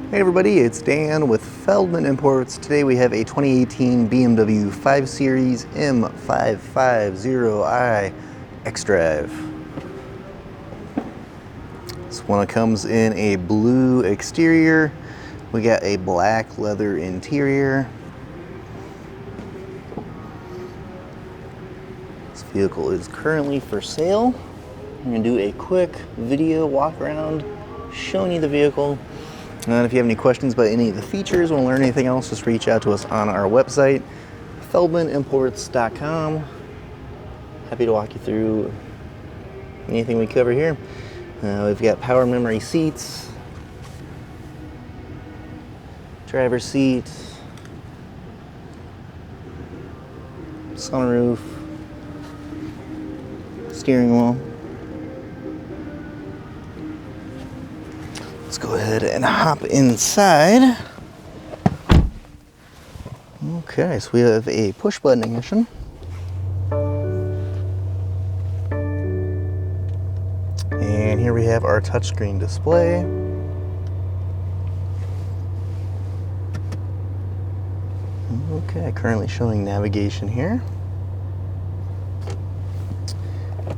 Hey everybody, it's Dan with Feldmann Imports. Today we have a 2018 BMW 5 Series M550i xDrive. This one comes in a blue exterior. We got a black leather interior. This vehicle is currently for sale. I'm going to do a quick video walk around showing you the vehicle. And if you have any questions about any of the features or want to learn anything else, just reach out to us on our website, feldmannimports.com. Happy to walk you through anything we cover here. We've got power memory seats, driver's seat, sunroof, steering wheel. Let's go ahead and hop inside. Okay, so we have a push button ignition. And here we have our touchscreen display. Okay, currently showing navigation here.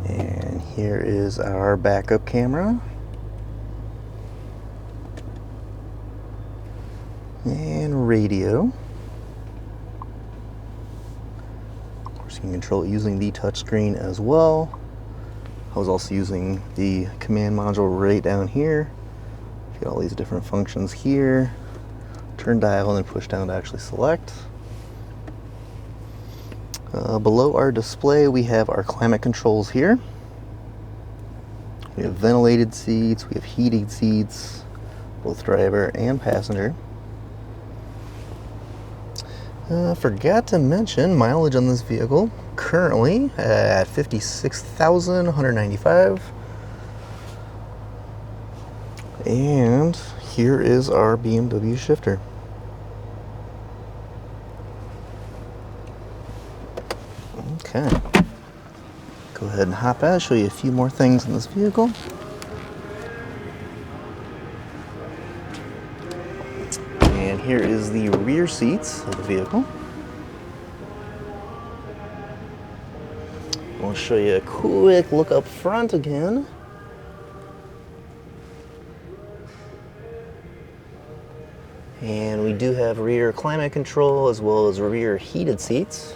And here is our backup camera. And radio. Of course, you can control it using the touchscreen as well. I was also using the command module right down here. You got all these different functions here. Turn dial and then push down to actually select. Below our display, we have our climate controls here. We have ventilated seats, we have heated seats, both driver and passenger. Forgot to mention mileage on this vehicle, currently at 56,195. And here is our BMW shifter. Okay, go ahead and hop out, show you a few more things in this vehicle. And here is the rear seats of the vehicle. I'll show you a quick look up front again. And we do have rear climate control as well as rear heated seats.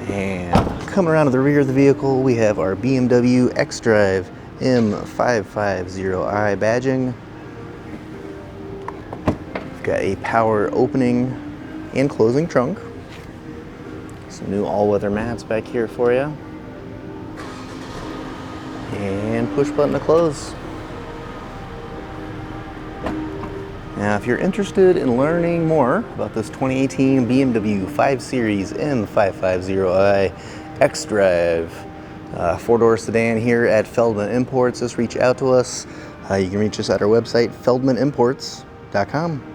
And coming around to the rear of the vehicle, we have our BMW xDrive M550i badging. We've got a power opening and closing trunk. Some new all-weather mats back here for you. And push button to close. Now, if you're interested in learning more about this 2018 BMW 5 Series M550i xDrive 4-door sedan here at Feldmann Imports, just reach out to us. You can reach us at our website, feldmannimports.com.